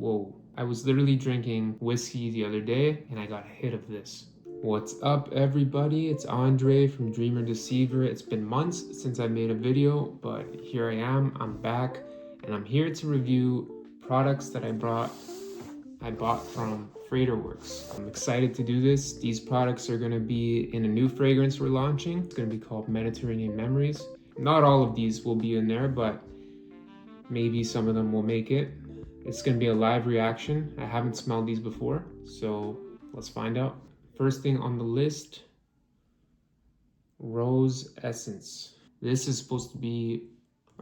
Whoa. I was literally drinking whiskey the other day and I got a hit of this. What's up everybody? It's Andre from Dreamer Deceiver. It's been months since I made a video, but here I am, I'm back, and I'm here to review products that I bought from Fraterworks. I'm excited to do this. These products are gonna be in a new fragrance we're launching. It's gonna be called Mediterranean Memories. Not all of these will be in there, but maybe some of them will make it. It's gonna be a live reaction. I haven't smelled these before, so let's find out. First thing on the list, Rose Essence. This is supposed to be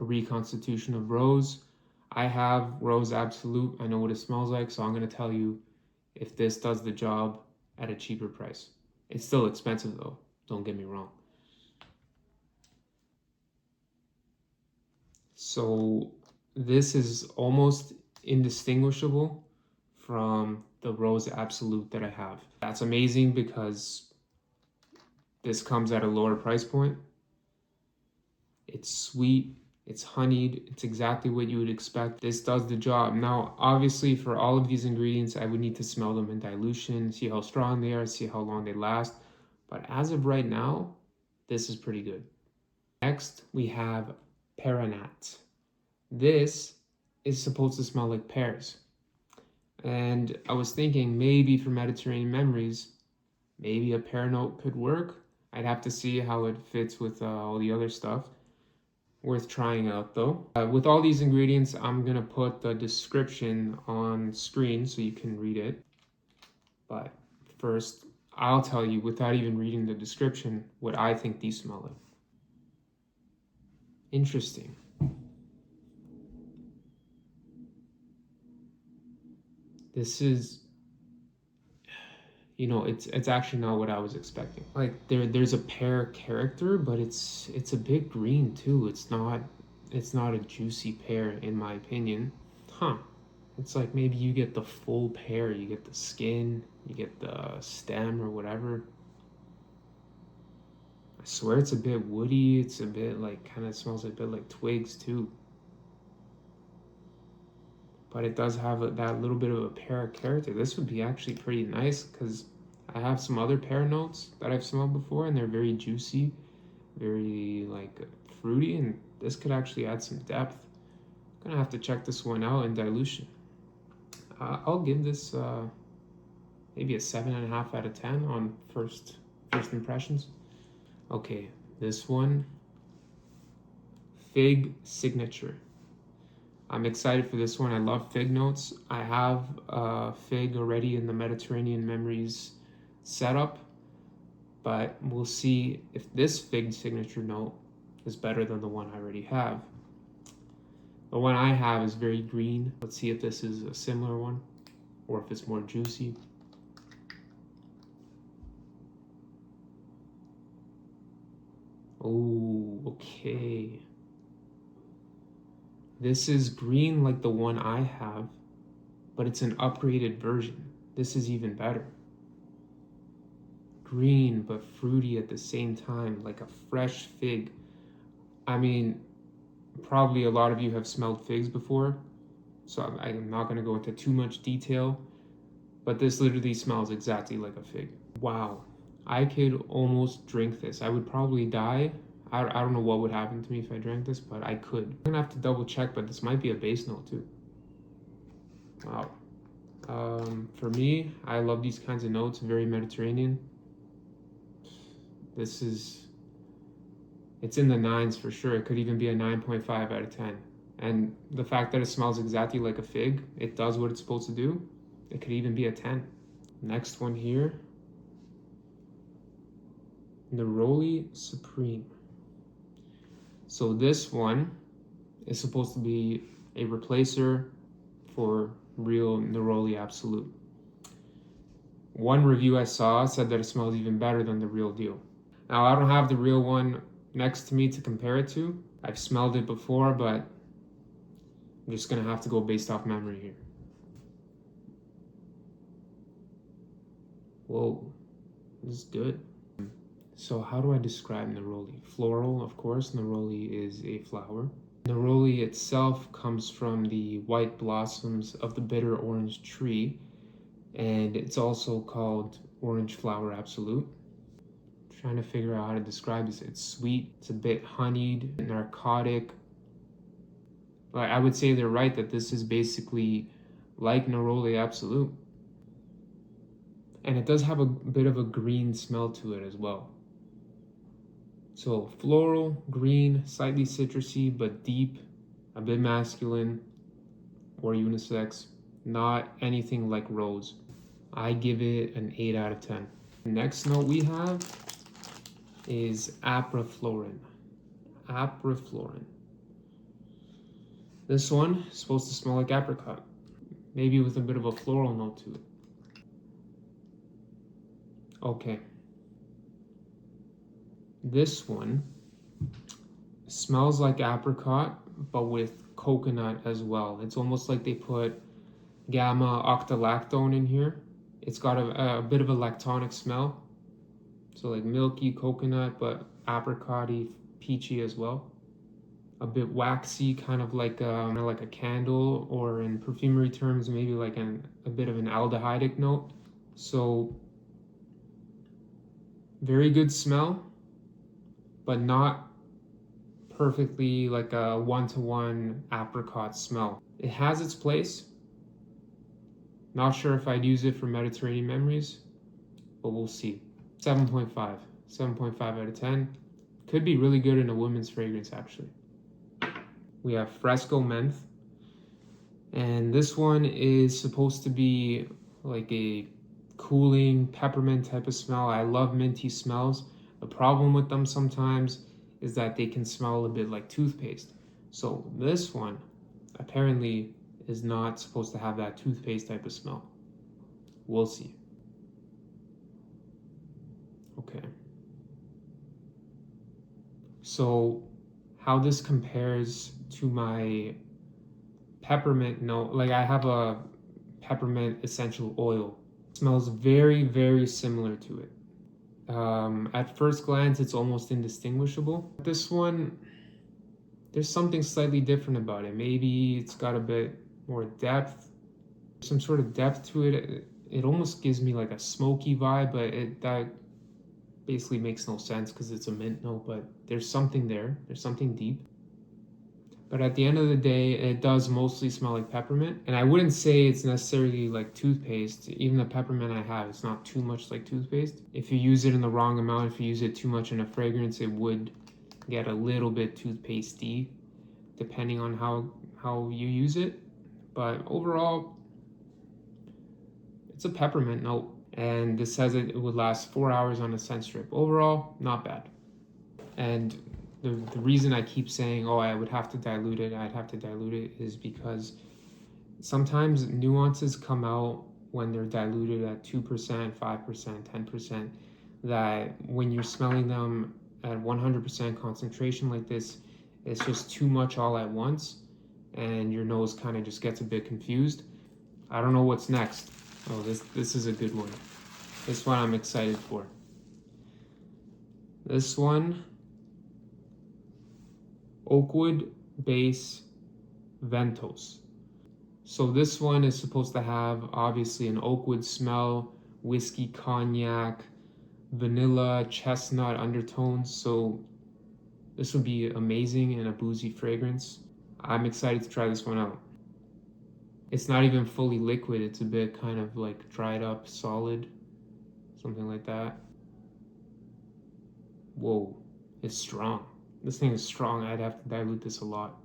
a reconstitution of rose. I have Rose Absolute. I know what it smells like, so I'm gonna tell you if this does the job at a cheaper price. It's still expensive though, don't get me wrong. So this is almost indistinguishable from the Rose Absolute that I have. That's amazing because this comes at a lower price point. It's sweet, it's honeyed, it's exactly what you would expect. This does the job. Now, obviously for all of these ingredients, I would need to smell them in dilution, see how strong they are, see how long they last. But as of right now, this is pretty good. Next, we have Peranat. This is supposed to smell like pears. And I was thinking maybe for Mediterranean Memories, maybe a pear note could work. I'd have to see how it fits with all the other stuff. Worth trying out though. With all these ingredients, I'm gonna put the description on screen so you can read it. But first, I'll tell you without even reading the description what I think these smell like. Interesting. This is, you know, it's actually not what I was expecting. Like there's a pear character, but it's a bit green too. It's not a juicy pear in my opinion. It's like maybe you get the full pear, you get the skin, you get the stem or whatever. I swear it's a bit woody. It's a bit like, kind of smells a bit like twigs too. But it does have that little bit of a pear character. This would be actually pretty nice because I have some other pear notes that I've smelled before and they're very juicy, very like fruity, and this could actually add some depth. I'm gonna have to check this one out in dilution. I'll give this maybe a 7.5 out of 10 on first impressions. Okay, this one, Fig Signature. I'm excited for this one. I love fig notes. I have fig already in the Mediterranean Memories setup, but we'll see if this fig signature note is better than the one I already have. The one I have is very green. Let's see if this is a similar one or if it's more juicy. Oh, okay. This is green like the one I have, but it's an upgraded version. This is even better. Green but fruity at the same time, like a fresh fig. I mean, probably a lot of you have smelled figs before, so I'm not gonna go into too much detail, but this literally smells exactly like a fig. Wow, I could almost drink this. I would probably die. I don't know what would happen to me if I drank this, but I could. I'm gonna have to double check, but this might be a base note too. Wow. For me, I love these kinds of notes, very Mediterranean. It's in the 9s for sure. It could even be a 9.5 out of 10. And the fact that it smells exactly like a fig, it does what it's supposed to do. It could even be a 10. Next one here, Neroli Supreme. So this one is supposed to be a replacer for real Neroli Absolute. One review I saw said that it smells even better than the real deal. Now I don't have the real one next to me to compare it to. I've smelled it before, but I'm just gonna have to go based off memory here. Whoa, this is good. So how do I describe Neroli? Floral, of course. Neroli is a flower. Neroli itself comes from the white blossoms of the bitter orange tree, and it's also called orange flower absolute. Trying to figure out how to describe this. It's sweet, it's a bit honeyed, narcotic. But I would say they're right that this is basically like Neroli absolute. And it does have a bit of a green smell to it as well. So floral, green, slightly citrusy, but deep, a bit masculine or unisex, not anything like rose. I give it an 8 out of 10. The next note we have is Aprifloren. Aprifloren. This one is supposed to smell like apricot, maybe with a bit of a floral note to it. Okay. This one smells like apricot, but with coconut as well. It's almost like they put gamma octalactone in here. It's got a bit of a lactonic smell. So like milky coconut, but apricot-y, peachy as well. A bit waxy, kind of like a candle, or in perfumery terms, maybe like a bit of an aldehydic note. So very good smell, but not perfectly like a one-to-one apricot smell. It has its place. Not sure if I'd use it for Mediterranean memories, but we'll see. 7.5. 7.5 out of 10. Could be really good in a women's fragrance, actually. We have Freskomenthe, and this one is supposed to be like a cooling peppermint type of smell. I love minty smells. The problem with them sometimes is that they can smell a bit like toothpaste. So this one apparently is not supposed to have that toothpaste type of smell. We'll see. Okay. So how this compares to my peppermint note, like I have a peppermint essential oil. It smells very, very similar to it. At first glance, it's almost indistinguishable. This one, there's something slightly different about it. Maybe it's got a bit more depth, some sort of depth to it. It almost gives me like a smoky vibe, but that basically makes no sense because it's a mint note, but there's something there. There's something deep. But at the end of the day, it does mostly smell like peppermint. And I wouldn't say it's necessarily like toothpaste. Even the peppermint I have, it's not too much like toothpaste. If you use it in the wrong amount, if you use it too much in a fragrance, it would get a little bit toothpastey, depending on how you use it. But overall, it's a peppermint note. And this says it would last 4 hours on a scent strip. Overall, not bad. And the reason I keep saying, oh, I would have to dilute it, I'd have to dilute it, is because sometimes nuances come out when they're diluted at 2%, 5%, 10%, that when you're smelling them at 100% concentration like this, it's just too much all at once, and your nose kind of just gets a bit confused. I don't know what's next. Oh, this is a good one. This one I'm excited for. This one, Oakwood base Ventos. So this one is supposed to have obviously an oakwood smell, whiskey, cognac, vanilla, chestnut undertones. So this would be amazing in a boozy fragrance. I'm excited to try this one out. It's not even fully liquid. It's a bit kind of like dried up, solid, something like that. Whoa, it's strong. This thing is strong. I'd have to dilute this a lot.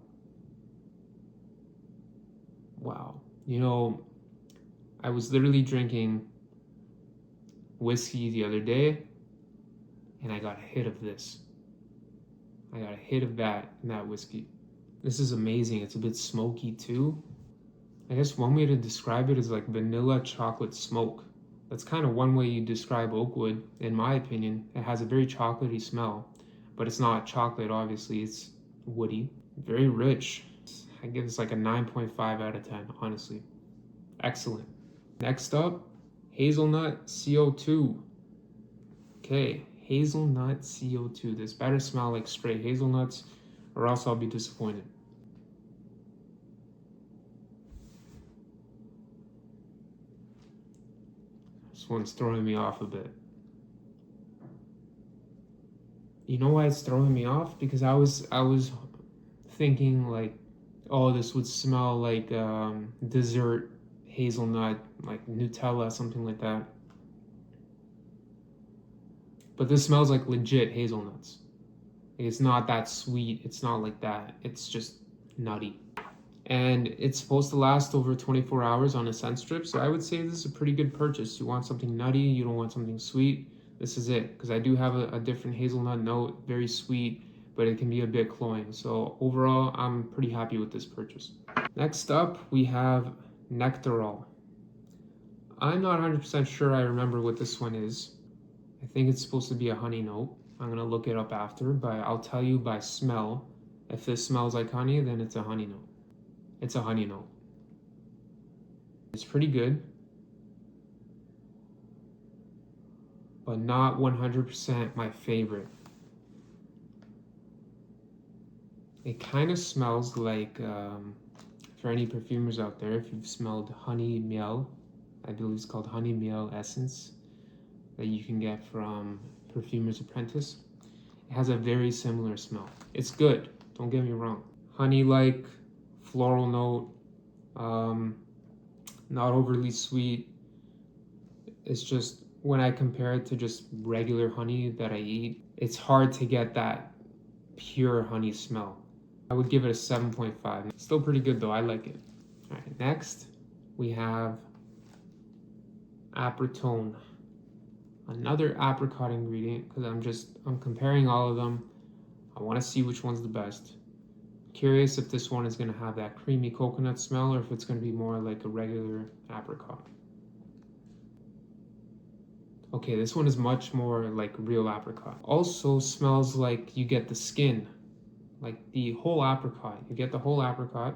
Wow. You know, I was literally drinking whiskey the other day, and I got a hit of this. I got a hit of that in that whiskey. This is amazing. It's a bit smoky too. I guess one way to describe it is like vanilla chocolate smoke. That's kind of one way you describe Oakwood, in my opinion. It has a very chocolatey smell, but it's not chocolate, obviously. It's woody, very rich. I give this like a 9.5 out of 10, honestly. Excellent. Next up, Hazelnut CO₂. Okay, Hazelnut CO₂. This better smell like straight hazelnuts, or else I'll be disappointed. This one's throwing me off a bit. You know why it's throwing me off? Because I was thinking like, oh, this would smell like dessert hazelnut, like Nutella, something like that. But this smells like legit hazelnuts. It's not that sweet. It's not like that. It's just nutty. And it's supposed to last over 24 hours on a scent strip. So I would say this is a pretty good purchase. You want something nutty, you don't want something sweet. This is it. Because I do have a different hazelnut note, very sweet, but it can be a bit cloying. So overall, I'm pretty happy with this purchase. Next up, we have Nectarol. I'm not 100% sure I remember what this one is. I think it's supposed to be a honey note. I'm gonna look it up after, but I'll tell you by smell. If this smells like honey, then it's a honey note. It's a honey note. It's pretty good, but not 100% my favorite. It kind of smells like, for any perfumers out there, if you've smelled honey miel, I believe it's called honey miel essence, that you can get from Perfumer's Apprentice. It has a very similar smell. It's good, don't get me wrong. Honey-like, floral note, not overly sweet. It's just, when I compare it to just regular honey that I eat, it's hard to get that pure honey smell. I would give it a 7.5. Still pretty good though, I like it. All right, next we have Apritone. Another apricot ingredient, because I'm comparing all of them. I want to see which one's the best. Curious if this one is going to have that creamy coconut smell or if it's going to be more like a regular apricot. Okay, this one is much more like real apricot. Also smells like you get the skin, like the whole apricot. You get the whole apricot.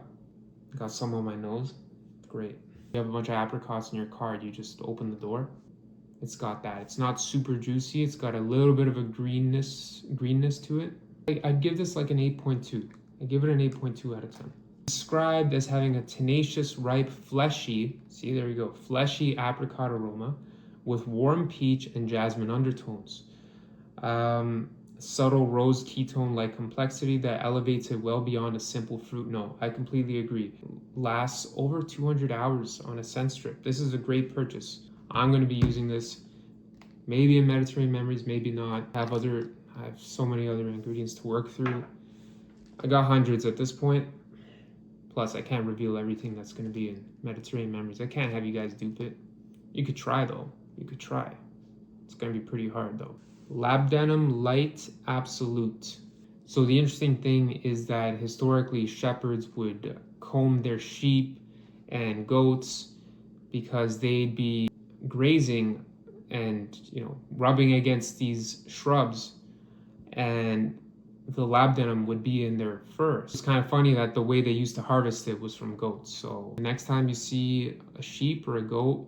Got some on my nose. Great. You have a bunch of apricots in your car, you just open the door. It's got that. It's not super juicy. It's got a little bit of a greenness to it. I'd give this like an 8.2. I give it an 8.2 out of 10. Described as having a tenacious, ripe, fleshy, see there you go, fleshy apricot aroma with warm peach and jasmine undertones. Subtle rose ketone-like complexity that elevates it well beyond a simple fruit note. I completely agree. Lasts over 200 hours on a scent strip. This is a great purchase. I'm going to be using this maybe in Mediterranean Memories, maybe not. I have so many other ingredients to work through. I got hundreds at this point. Plus, I can't reveal everything that's going to be in Mediterranean Memories. I can't have you guys dupe it. You could try though. You could try. It's going to be pretty hard though. Labdanum Light Absolute. So the interesting thing is that historically shepherds would comb their sheep and goats because they'd be grazing and rubbing against these shrubs, and the labdanum would be in their fur. It's kind of funny that the way they used to harvest it was from goats. So next time you see a sheep or a goat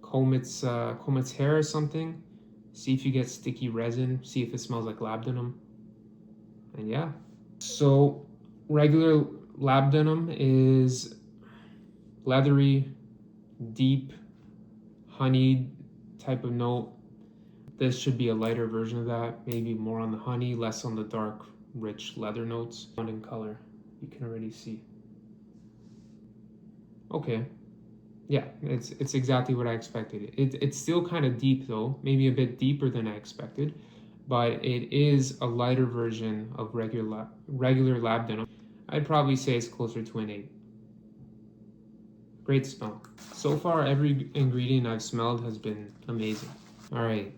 comb its hair or something, see if you get sticky resin, see if it smells like labdanum, and yeah. So regular labdanum is leathery, deep, honeyed type of note. This should be a lighter version of that, maybe more on the honey, less on the dark, rich leather notes. In color, you can already see. Okay, yeah, it's exactly what I expected. It's still kind of deep though, maybe a bit deeper than I expected, but it is a lighter version of regular labdanum. I'd probably say it's closer to an 8. Great smell. So far, every ingredient I've smelled has been amazing. All right,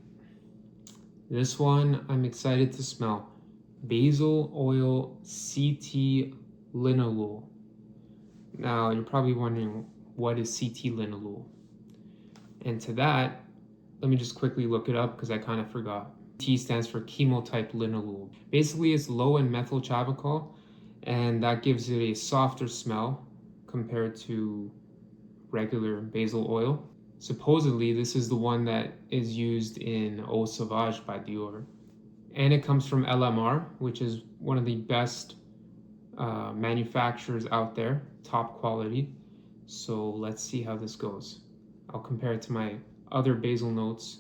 this one I'm excited to smell. Basil Oil CT Linalool. Now, you're probably wondering, what is CT Linalool? And to that, let me just quickly look it up because I kind of forgot. T stands for chemotype linalool. Basically, it's low in methyl chavicol, and that gives it a softer smell compared to regular basil oil. Supposedly, this is the one that is used in Eau Sauvage by Dior. And it comes from LMR, which is one of the best manufacturers out there, top quality. So let's see how this goes. I'll compare it to my other basil notes.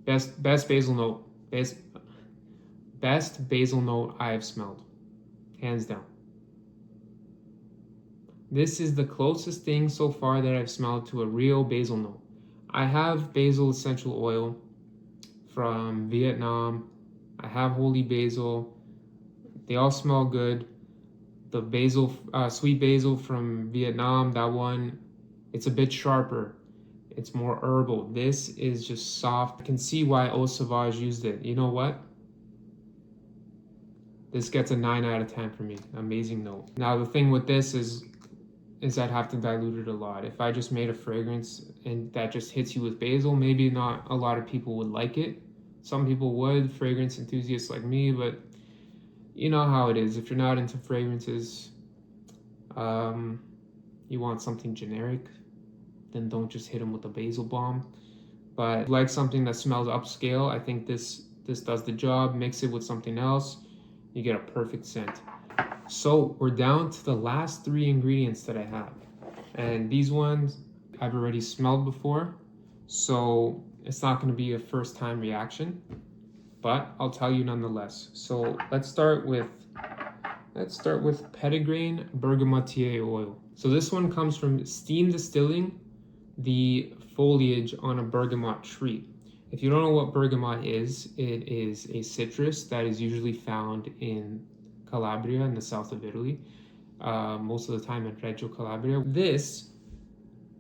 Best basil note. Best basil note I have smelled, hands down. This is the closest thing so far that I've smelled to a real basil note. I have basil essential oil from Vietnam. I have holy basil. They all smell good. The basil, sweet basil from Vietnam, that one, it's a bit sharper. It's more herbal. This is just soft. I can see why Eau Sauvage used it. You know what? This gets a 9 out of 10 for me. Amazing note. Now the thing with this is I'd have to dilute it a lot. If I just made a fragrance and that just hits you with basil, maybe not a lot of people would like it. Some people would, fragrance enthusiasts like me, but you know how it is. If you're not into fragrances, you want something generic, then don't just hit them with a basil bomb. But like something that smells upscale, I think this does the job. Mix it with something else, you get a perfect scent. So we're down to the last 3 ingredients that I have. And these ones I've already smelled before, so it's not going to be a first time reaction, but I'll tell you nonetheless. So let's start with Petitgrain Bergamotier oil. So this one comes from steam distilling the foliage on a bergamot tree. If you don't know what bergamot is, it is a citrus that is usually found in Calabria in the south of Italy, most of the time in Reggio Calabria. This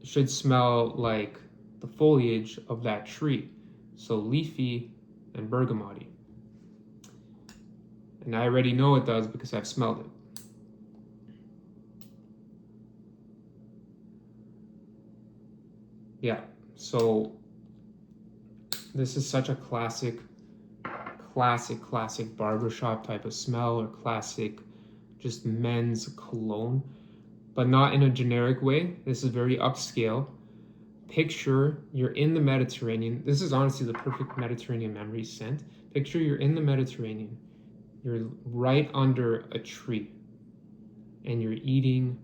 should smell like the foliage of that tree, so leafy and bergamoty. And I already know it does because I've smelled it. Yeah, so this is such a classic barbershop type of smell, or classic just men's cologne, but not in a generic way. This is very upscale. Picture you're in the Mediterranean. This is honestly the perfect Mediterranean memories scent. Picture you're in the Mediterranean. You're right under a tree and you're eating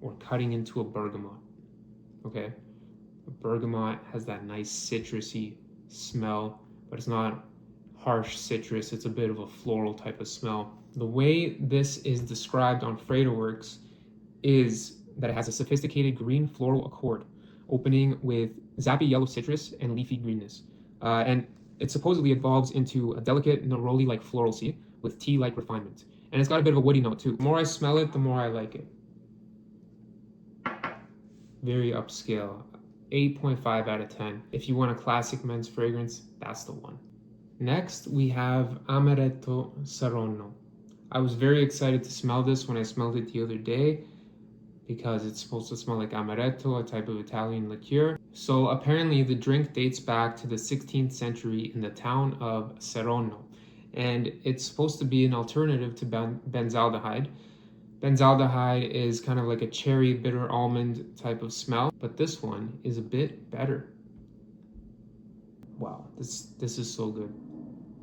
or cutting into a bergamot. Okay? A bergamot has that nice citrusy smell, but it's not harsh citrus. It's a bit of a floral type of smell. The way this is described on Fraterworks is that it has a sophisticated green floral accord, opening with zappy yellow citrus and leafy greenness. And it supposedly evolves into a delicate neroli-like floralcy with tea-like refinement. And it's got a bit of a woody note too. The more I smell it, the more I like it. Very upscale. 8.5 out of 10. If you want a classic men's fragrance, that's the one. Next, we have Amaretto Saronno. I was very excited to smell this when I smelled it the other day because it's supposed to smell like amaretto, a type of Italian liqueur. So apparently the drink dates back to the 16th century in the town of Saronno, and it's supposed to be an alternative to benzaldehyde. Benzaldehyde is kind of like a cherry bitter almond type of smell, but this one is a bit better. Wow, this is so good.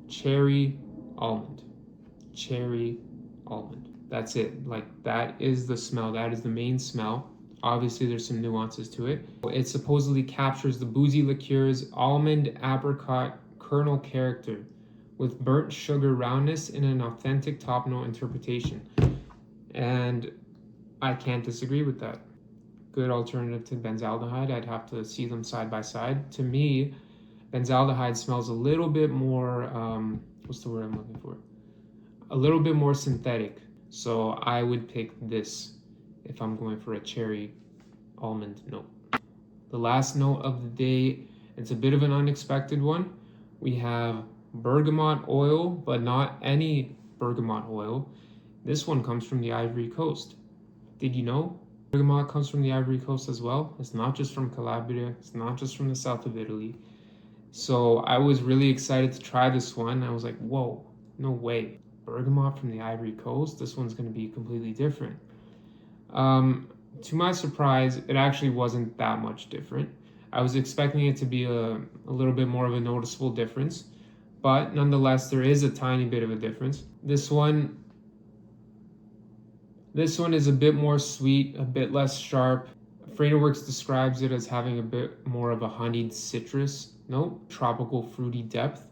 Cherry almond. That's it. Like, that is the smell. That is the main smell. Obviously, there's some nuances to it. It supposedly captures the boozy liqueur's almond apricot kernel character with burnt sugar roundness in an authentic top note interpretation. And I can't disagree with that. Good alternative to benzaldehyde. I'd have to see them side by side. To me, benzaldehyde smells a little bit more, what's the word I'm looking for? A little bit more synthetic. So I would pick this if I'm going for a cherry almond note. The last note of the day, it's a bit of an unexpected one. We have bergamot oil, but not any bergamot oil. This one comes from the Ivory Coast. Did you know bergamot comes from the Ivory Coast as well? It's not just from Calabria. It's not just from the south of Italy. So I was really excited to try this one. I was like, whoa, no way. Bergamot from the Ivory Coast? This one's going to be completely different. To my surprise, it actually wasn't that much different. I was expecting it to be a little bit more of a noticeable difference, but nonetheless, there is a tiny bit of a difference. This one This one is a bit more sweet, a bit less sharp. Fraterworks describes it as having a bit more of a honeyed citrus note, tropical fruity depth.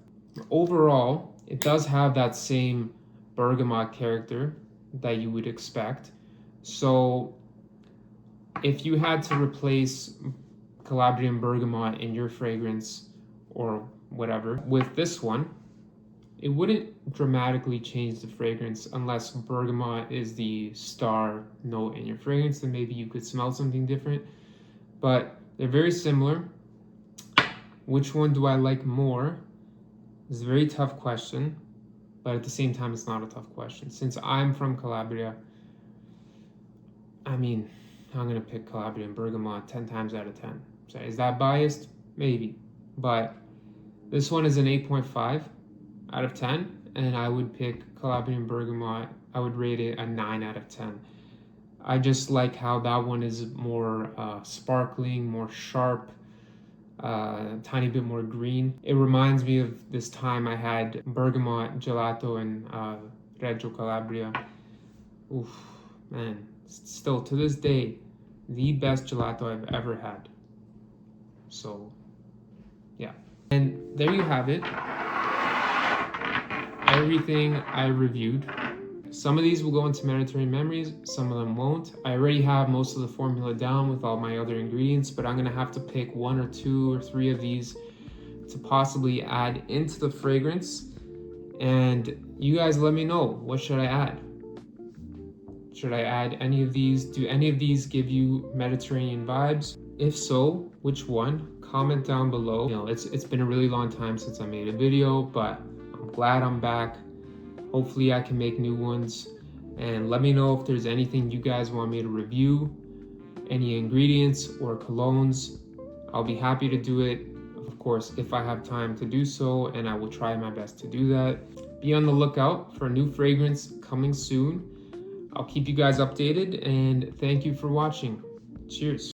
Overall, it does have that same bergamot character that you would expect. So if you had to replace Calabrian bergamot in your fragrance or whatever with this one, it wouldn't dramatically change the fragrance unless bergamot is the star note in your fragrance. Then maybe you could smell something different, but they're very similar. Which one do I like more? It's a very tough question, but at the same time, it's not a tough question. Since I'm from Calabria, I mean, I'm gonna pick Calabrian bergamot 10 times out of 10. So is that biased? Maybe, but this one is an 8.5 out of 10, and I would pick Calabrian bergamot. I would rate it a 9 out of 10. I just like how that one is more sparkling, more sharp, tiny bit more green. It reminds me of this time I had bergamot gelato in Reggio Calabria. Oof, man, still to this day, the best gelato I've ever had. So, yeah. And there you have it. Everything I reviewed. Some of these will go into Mediterranean Memories, some of them won't. I already have most of the formula down with all my other ingredients, but I'm gonna have to pick 1 or 2 or 3 of these to possibly add into the fragrance. And you guys let me know, what should I add? Should I add any of these? Do any of these give you Mediterranean vibes? If so, which one? Comment down below. You know, it's been a really long time since I made a video, but I'm glad I'm back. Hopefully I can make new ones, and let me know if there's anything you guys want me to review, any ingredients or colognes. I'll be happy to do it, of course, if I have time to do so, and I will try my best to do that. Be on the lookout for a new fragrance coming soon. I'll keep you guys updated, and thank you for watching. Cheers.